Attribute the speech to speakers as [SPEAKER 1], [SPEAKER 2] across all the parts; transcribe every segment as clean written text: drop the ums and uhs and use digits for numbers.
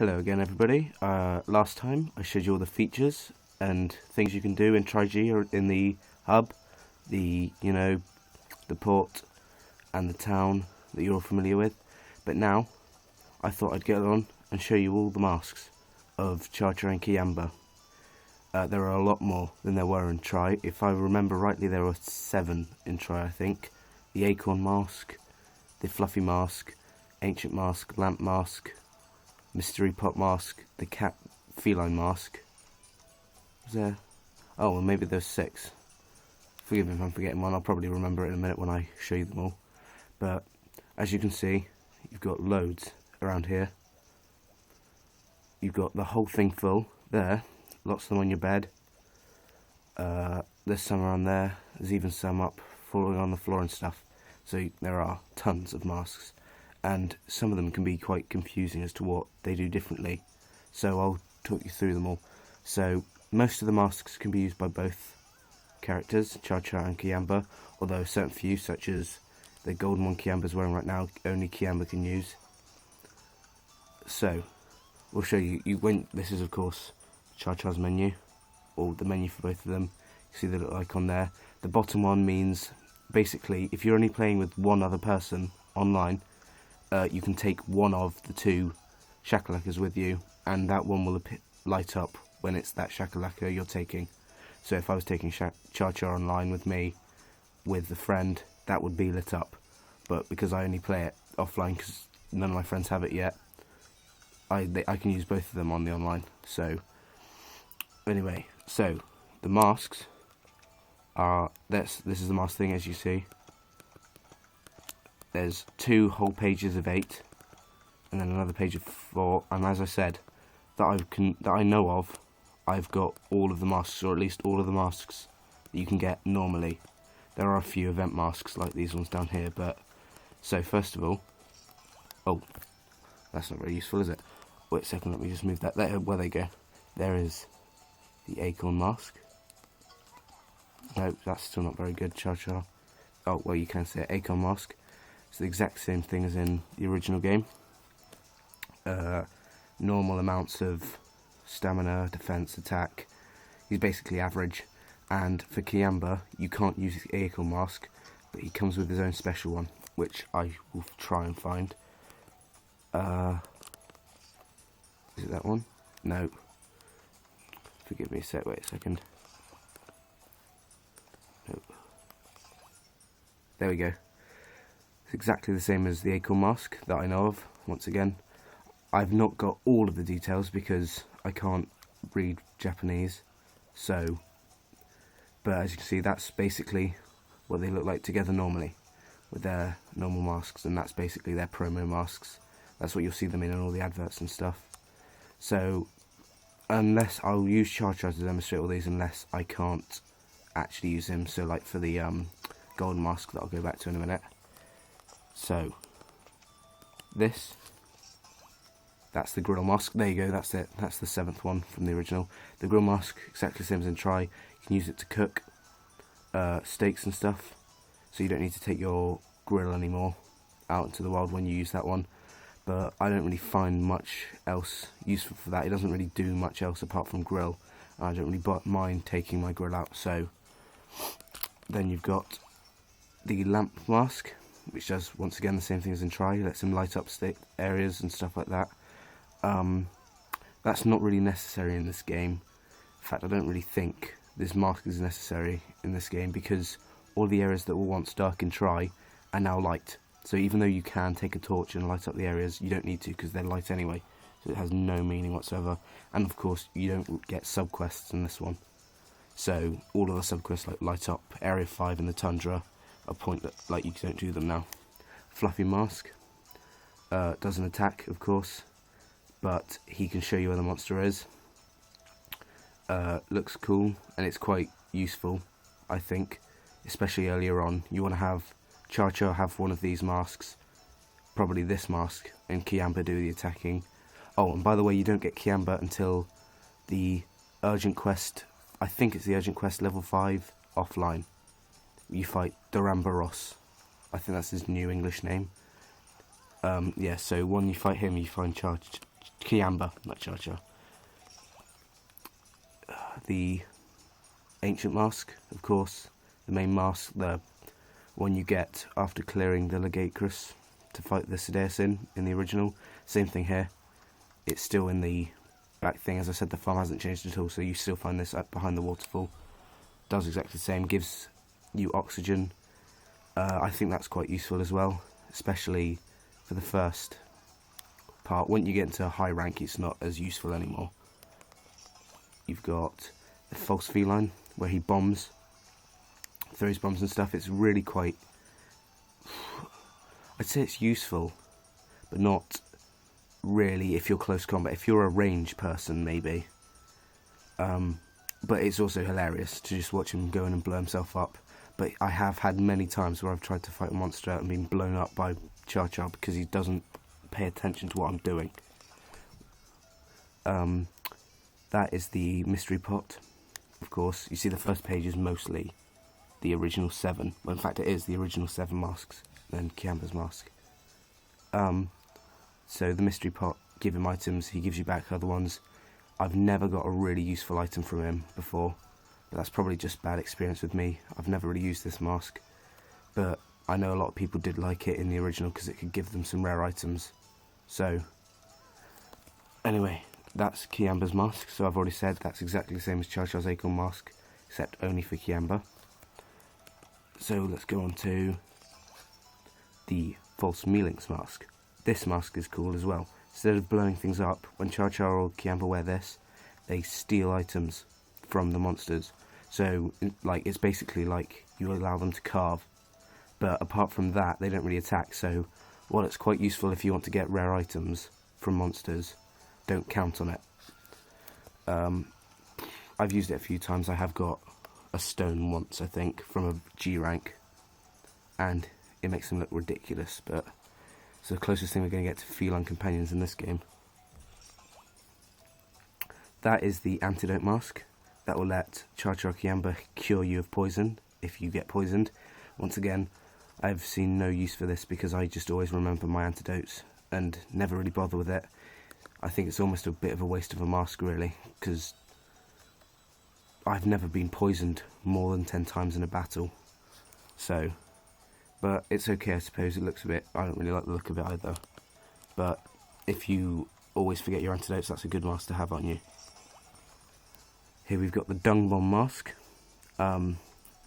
[SPEAKER 1] Hello again, everybody. Last time I showed you all the features and things you can do in Tri-G or in the hub, the port and the town that you're all familiar with. But now I thought I'd get on and show you all the masks of Charger and Kiamba. There are a lot more than there were in Tri. If I remember rightly, there were 7 in Tri, I think. The Acorn mask, the Fluffy mask, Ancient mask, Lamp mask, Mystery Pot mask, the Cat Feline mask. Was there? Oh, well, maybe there's 6. Forgive me if I'm forgetting one. I'll probably remember it in a minute when I show you them all. But as you can see, you've got loads around here. You've got the whole thing full there. Lots of them on your bed. There's some around there. There's even some up falling on the floor and stuff. So there are tons of masks. And some of them can be quite confusing as to what they do differently. So I'll talk you through them all. So most of the masks can be used by both characters, Cha-Cha and Kiamba, although a certain few, such as the golden one Kiamba's wearing right now, only Kiamba can use. So we'll show you. This is of course Cha-Cha's menu, or the menu for both of them. You see the little icon there. The bottom one means basically if you're only playing with one other person online, you can take one of the 2 shakalakers with you, and that one will light up when it's that shakalaka you're taking. So if I was taking Cha-Cha online with me, with a friend, that would be lit up. But because I only play it offline, because none of my friends have it yet, I can use both of them on the online. So anyway, so the masks are this is the mask thing, as you see. There's 2 whole pages of 8, and then another page of 4. And as I said, that I know of, I've got all of the masks, or at least all of the masks that you can get normally. There are a few event masks like these ones down here, but so first of all, oh, that's not very useful, is it? Wait a second, let me just move that. There, where they go. There is the Acorn mask. No, that's still not very good. Cha-Cha. Oh, well, you can say Acorn mask. It's the exact same thing as in the original game. Normal amounts of stamina, defense, attack. He's basically average. And for Kiamba, you can't use his Acorn mask, but he comes with his own special one, which I will try and find. Is it that one? No. Forgive me a sec, wait a second. Nope. There we go. It's exactly the same as the Acorn mask that I know of. Once again, I've not got all of the details because I can't read Japanese. So, but as you can see, that's basically what they look like together normally with their normal masks, and that's basically their promo masks. That's what you'll see them in all the adverts and stuff. So, unless I'll use Cha-Cha to demonstrate all these, unless I can't actually use him. So, like for the golden mask that I'll go back to in a minute. So, that's the grill mask. There you go, that's it. That's the 7th one from the original. The grill mask, exactly the same as in Tri. You can use it to cook steaks and stuff. So you don't need to take your grill anymore out into the wild when you use that one. But I don't really find much else useful for that. It doesn't really do much else apart from grill. I don't really mind taking my grill out. So then you've got the lamp mask, which does once again the same thing as in Tri. Lets him light up areas and stuff like that. That's not really necessary in this game. In fact, I don't really think this mask is necessary in this game because all the areas that were once dark in Tri are now light. So even though you can take a torch and light up the areas, you don't need to because they're light anyway. So it has no meaning whatsoever. And of course, you don't get subquests in this one. So all of the subquests like light up Area 5 in the Tundra are pointless, like you don't do them now. Fluffy mask does an attack, of course, but he can show you where the monster is. Looks cool, and it's quite useful, I think, especially earlier on. You want to have Cha-Cha have one of these masks, probably this mask, and Kiamba do the attacking. Oh, and by the way, you don't get Kiamba until the Urgent Quest, I think it's the Urgent Quest level 5 offline. You fight Durambaros. I think that's his new English name. Yeah, so when you fight him, you find Kiamba, not Char Char. The Ancient Mask, of course, the main mask, the one you get after clearing the Legatecrus to fight the Sedaeus in the original. Same thing here. It's still in the back thing. As I said, the farm hasn't changed at all, so you still find this up behind the waterfall. Does exactly the same, gives you oxygen. I think that's quite useful as well, especially for the first part. When you get into a high rank, it's not as useful anymore. You've got the false feline, where he bombs, throws bombs and stuff. It's really quite, I'd say it's useful, but not really if you're close combat. If you're a range person, maybe. But it's also hilarious to just watch him go in and blow himself up. But I have had many times where I've tried to fight a monster and been blown up by Char Char because he doesn't pay attention to what I'm doing. That is the mystery pot, of course. You see the first page is mostly the original 7. Well, in fact, it is the original 7 masks, then Kiamba's mask. So the mystery pot, give him items, he gives you back other ones. I've never got a really useful item from him before, but that's probably just bad experience with me. I've never really used this mask, but I know a lot of people did like it in the original because it could give them some rare items. So, anyway, that's Kiamba's mask. So I've already said that's exactly the same as Char Char's Acorn mask, except only for Kiamba. So let's go on to the false Mealinx mask. This mask is cool as well. Instead of blowing things up, when Char Char or Kiamba wear this, they steal items from the monsters. So, like, it's basically like you allow them to carve. But apart from that, they don't really attack. So, while it's quite useful if you want to get rare items from monsters, don't count on it. I've used it a few times. I have got a stone once, I think, from a G rank. And it makes them look ridiculous, but it's the closest thing we're going to get to feline companions in this game. That is the antidote mask. That will let Char Char Kiamba cure you of poison if you get poisoned. Once again, I've seen no use for this because I just always remember my antidotes and never really bother with it. I think it's almost a bit of a waste of a mask, really, because I've never been poisoned more than 10 times in a battle. So, but it's okay, I suppose. It looks a bit, I don't really like the look of it either. But if you always forget your antidotes, that's a good mask to have on you. Here we've got the Dung Bomb mask.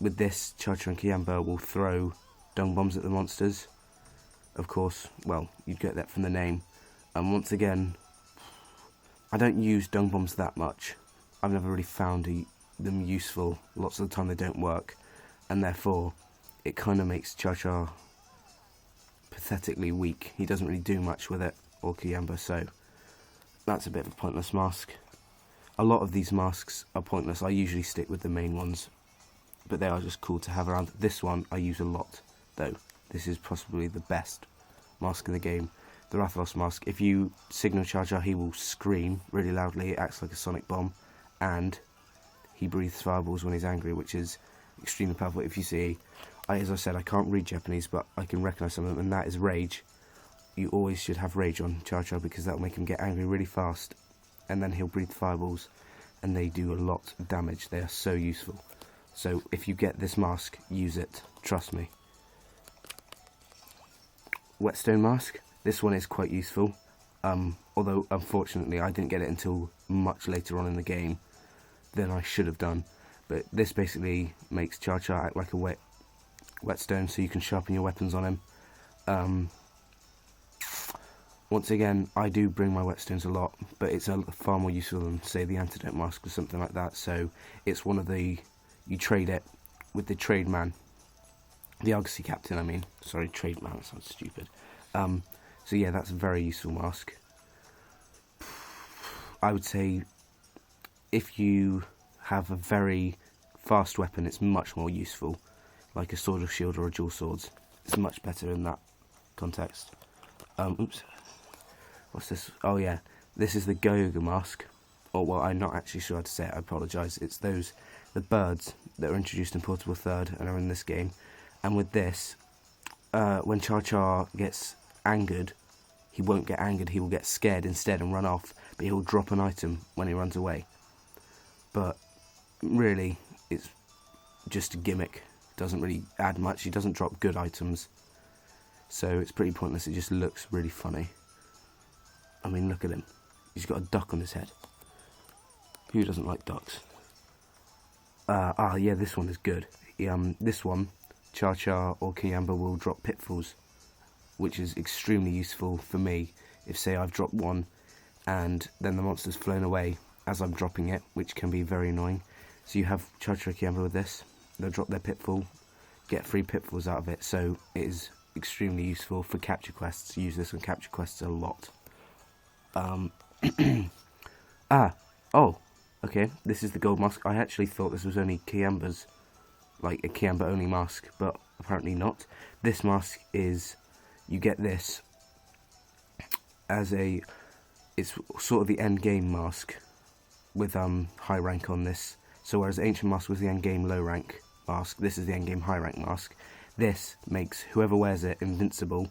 [SPEAKER 1] With this, Char Char and Kiamba will throw dung bombs at the monsters. Of course, well, you'd get that from the name. And once again, I don't use dung bombs that much. I've never really found them useful. Lots of the time they don't work. And therefore, it kind of makes Char Char pathetically weak. He doesn't really do much with it, or Kiamba, so that's a bit of a pointless mask. A lot of these masks are pointless. I usually stick with the main ones, but they are just cool to have around. This one I use a lot, though. This is possibly the best mask in the game. The Rathalos mask, if you signal Char Char, he will scream really loudly. It acts like a sonic bomb, and he breathes fireballs when he's angry, which is extremely powerful. If you see, as I said, I can't read Japanese, but I can recognise some of them, and that is rage. You always should have rage on Char Char because that will make him get angry really fast, and then he'll breathe fireballs, and they do a lot of damage. They are so useful. So if you get this mask, use it. Trust me. Whetstone mask. This one is quite useful, although unfortunately I didn't get it until much later on in the game than I should have done. But this basically makes Char Char act like a whetstone, so you can sharpen your weapons on him. Once again, I do bring my whetstones a lot, but it's far more useful than, say, the antidote mask or something like that. So it's one of the, you trade it with the trade man, the Argosy captain. I mean, sorry, trade man. That sounds stupid. So yeah, that's a very useful mask. I would say if you have a very fast weapon, it's much more useful, like a sword or shield or a dual swords. It's much better in that context. Oops. What's this? Oh yeah, this is the Go-Yoga mask. Or, well, I'm not actually sure how to say it, I apologise. It's the birds that are introduced in Portable Third and are in this game. And with this, when Char Char gets angered, he won't get angered, he will get scared instead and run off, but he'll drop an item when he runs away. But really, it's just a gimmick, doesn't really add much, he doesn't drop good items, so it's pretty pointless. It just looks really funny. I mean, look at him, he's got a duck on his head. Who doesn't like ducks? Yeah, this one is good. This one, Char Char or Kiamba will drop pitfalls, which is extremely useful for me if, say, I've dropped one and then the monster's flown away as I'm dropping it, which can be very annoying. So you have Char Char Kiamba with this, they'll drop their pitfall, get 3 pitfalls out of it, so it is extremely useful for capture quests. Use this on capture quests a lot. Okay, this is the gold mask. I actually thought this was only Kiamba's, like a Kiamba only mask, but apparently not. This mask is, you get this as it's sort of the end game mask with high rank on this. So whereas Ancient Mask was the end game low rank mask, this is the end game high rank mask. This makes whoever wears it invincible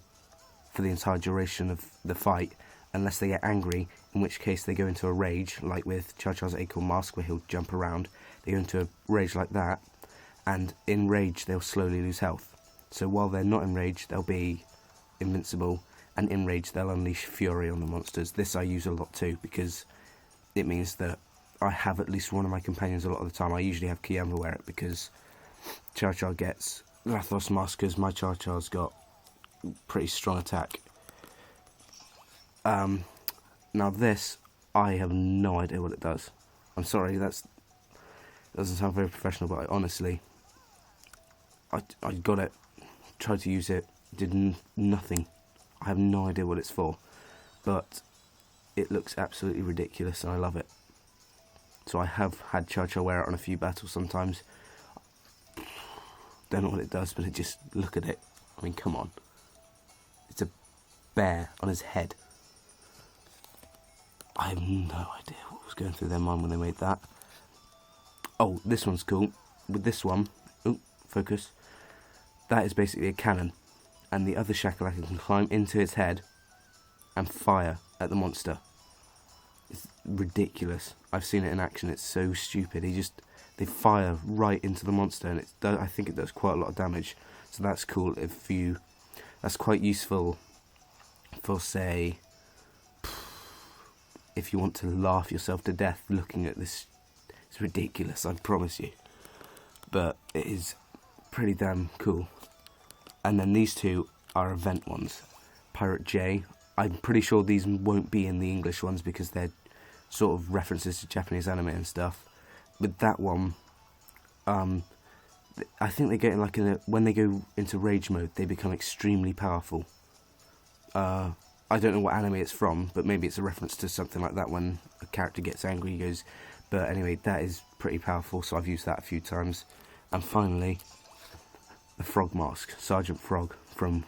[SPEAKER 1] for the entire duration of the fight, unless they get angry, in which case they go into a rage, like with Char Char's Acorn Mask, where he'll jump around. They go into a rage like that, and in rage they'll slowly lose health. So while they're not in rage, they'll be invincible, and in rage they'll unleash fury on the monsters. This I use a lot too, because it means that I have at least one of my companions a lot of the time. I usually have Kiamba wear it, because Char Char gets Rathos Mask, because my Char Char's got pretty strong attack. Now this, I have no idea what it does. I'm sorry, that doesn't sound very professional, but I got it, tried to use it, did nothing. I have no idea what it's for, but it looks absolutely ridiculous and I love it. So I have had Char Char wear it on a few battles sometimes. Don't know what it does, but look at it. I mean, come on. It's a bear on his head. I have no idea what was going through their mind when they made that. Oh, this one's cool. With this one, focus. That is basically a cannon, and the other Shakalaka can climb into its head and fire at the monster. It's ridiculous. I've seen it in action. It's so stupid. They fire right into the monster, and I think it does quite a lot of damage. So that's cool. That's quite useful for, say, if you want to laugh yourself to death looking at this. It's ridiculous, I promise you, but it is pretty damn cool. And then these two are event ones. Pirate J, I'm pretty sure these won't be in the English ones because they're sort of references to Japanese anime and stuff. With that one, I think they get when they go into rage mode, they become extremely powerful. I don't know what anime it's from, but maybe it's a reference to something like that. When a character gets angry, he goes. But anyway, that is pretty powerful, so I've used that a few times. And finally, the Frog Mask, Sergeant Frog from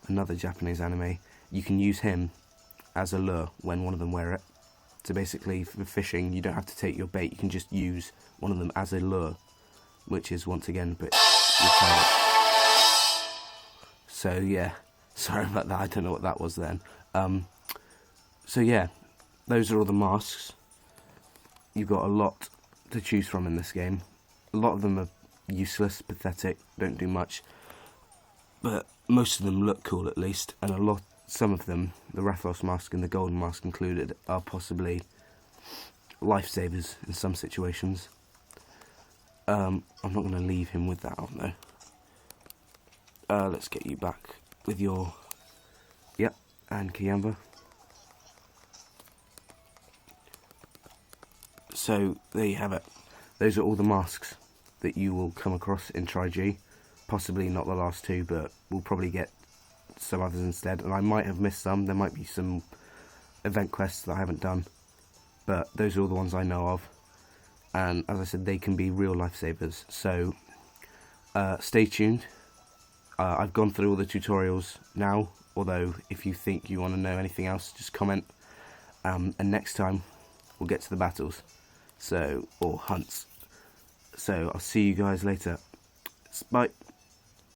[SPEAKER 1] another Japanese anime. You can use him as a lure when one of them wear it. So basically, for fishing, you don't have to take your bait, you can just use one of them as a lure, which is once again a bit retarded. So yeah, sorry about that, I don't know what that was then. So yeah, those are all the masks. You've got a lot to choose from in this game. A lot of them are useless, pathetic, don't do much, but most of them look cool at least, and some of them, the Rathos Mask and the Golden Mask included, are possibly lifesavers in some situations. I'm not going to leave him with that on though. Let's get you back with your... Yep, and Kiamba. So, there you have it. Those are all the masks that you will come across in Tri-G. Possibly not the last two, but we'll probably get some others instead. And I might have missed some. There might be some event quests that I haven't done. But those are all the ones I know of. And as I said, they can be real lifesavers. So, stay tuned. I've gone through all the tutorials now. Although, if you think you want to know anything else, just comment. And next time, we'll get to the battles. Or hunts. So, I'll see you guys later. Bye.